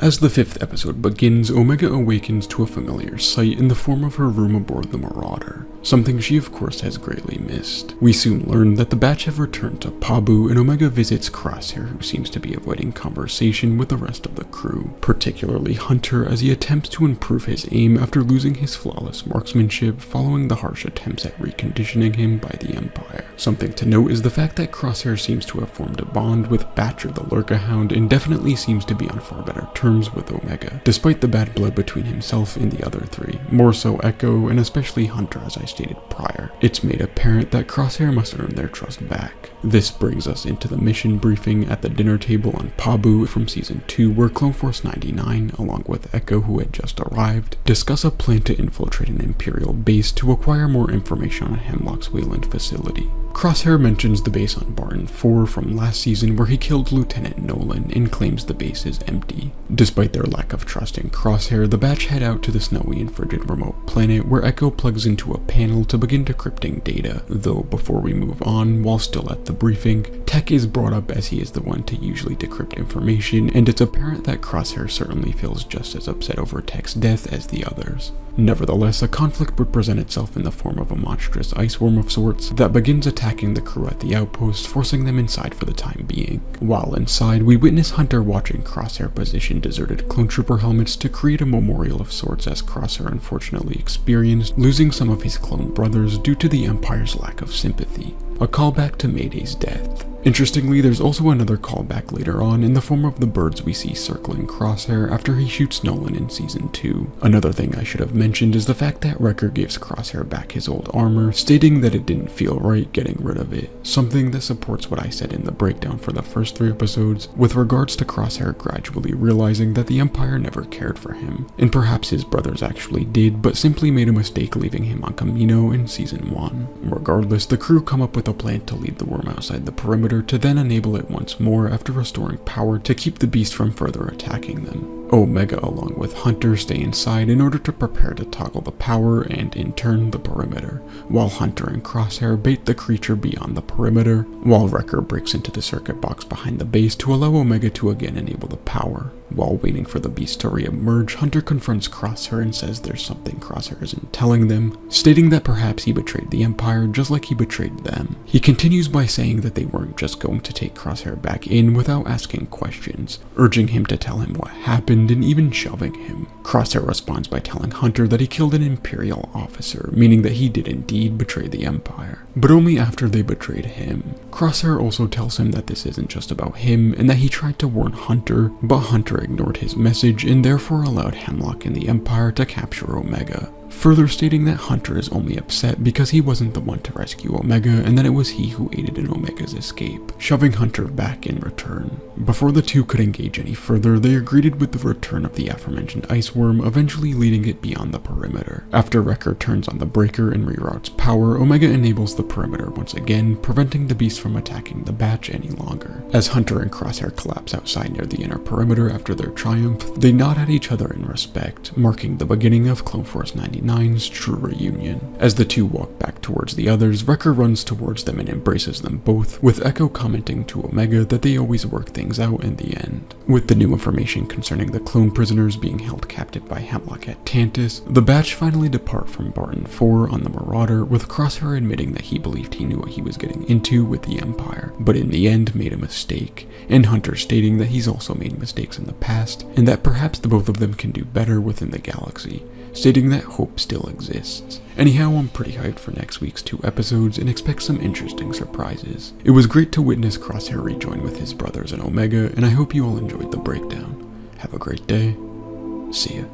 As the 5th episode begins, Omega awakens to a familiar sight in the form of her room aboard the Marauder, something she of course has greatly missed. We soon learn that the batch have returned to Pabu, and Omega visits Crosshair, who seems to be avoiding conversation with the rest of the crew, particularly Hunter, as he attempts to improve his aim after losing his flawless marksmanship following the harsh attempts at reconditioning him by the Empire. Something to note is the fact that Crosshair seems to have formed a bond with Batcher the Lurkahound and definitely seems to be on far better terms with Omega, despite the bad blood between himself and the other three, more so Echo and especially Hunter as I stated prior. It's made apparent that Crosshair must earn their trust back. This brings us into the mission briefing at the dinner table on Pabu from Season 2, where Clone Force 99, along with Echo who had just arrived, discuss a plan to infiltrate an Imperial base to acquire more information on Hemlock's Wayland facility. Crosshair mentions the base on Barton IV from last season where he killed Lieutenant Nolan and claims the base is empty. Despite their lack of trust in Crosshair, the batch head out to the snowy and frigid remote planet where Echo plugs into a panel to begin decrypting data, though before we move on, while still at the briefing, Tech is brought up as he is the one to usually decrypt information, and it's apparent that Crosshair certainly feels just as upset over Tech's death as the others. Nevertheless, a conflict would present itself in the form of a monstrous ice worm of sorts that begins attacking the crew at the outpost, forcing them inside for the time being. While inside, we witness Hunter watching Crosshair position deserted clone trooper helmets to create a memorial of sorts, as Crosshair unfortunately experienced, losing some of his clone brothers due to the Empire's lack of sympathy. A callback to Mayday's death. Interestingly, there's also another callback later on in the form of the birds we see circling Crosshair after he shoots Nolan in Season 2. Another thing I should have mentioned is the fact that Wrecker gives Crosshair back his old armor, stating that it didn't feel right getting rid of it, something that supports what I said in the breakdown for the first 3 episodes with regards to Crosshair gradually realizing that the Empire never cared for him, and perhaps his brothers actually did, but simply made a mistake leaving him on Camino in Season 1. Regardless, the crew come up with a plan to lead the worm outside the perimeter to then enable it once more after restoring power to keep the beast from further attacking them. Omega along with Hunter stay inside in order to prepare to toggle the power and in turn the perimeter, while Hunter and Crosshair bait the creature beyond the perimeter, while Wrecker breaks into the circuit box behind the base to allow Omega to again enable the power. While waiting for the beast to re-emerge, Hunter confronts Crosshair and says there's something Crosshair isn't telling them, stating that perhaps he betrayed the Empire just like he betrayed them. He continues by saying that they weren't just going to take Crosshair back in without asking questions, urging him to tell him what happened and even shoving him. Crosshair responds by telling Hunter that he killed an Imperial officer, meaning that he did indeed betray the Empire, but only after they betrayed him. Crosshair also tells him that this isn't just about him and that he tried to warn Hunter, but Hunter ignored his message and therefore allowed Hemlock and the Empire to capture Omega, further stating that Hunter is only upset because he wasn't the one to rescue Omega and that it was he who aided in Omega's escape, shoving Hunter back in return. Before the two could engage any further, they are greeted with the return of the aforementioned ice worm, eventually leading it beyond the perimeter. After Wrecker turns on the breaker and reroutes power, Omega enables the perimeter once again, preventing the beast from attacking the batch any longer. As Hunter and Crosshair collapse outside near the inner perimeter after their triumph, they nod at each other in respect, marking the beginning of Clone Force 99's true reunion. As the two walk back towards the others, Wrecker runs towards them and embraces them both, with Echo commenting to Omega that they always work things out in the end. With the new information concerning the clone prisoners being held captive by Hemlock at Tantus, the batch finally depart from Barton IV on the Marauder, with Crosshair admitting that he believed he knew what he was getting into with the Empire, but in the end made a mistake, and Hunter stating that he's also made mistakes in the past, and that perhaps the both of them can do better within the galaxy, stating that hope still exists. Anyhow, I'm pretty hyped for next week's 2 episodes and expect some interesting surprises. It was great to witness Crosshair rejoin with his brothers and Omega, and I hope you all enjoyed the breakdown. Have a great day. See ya.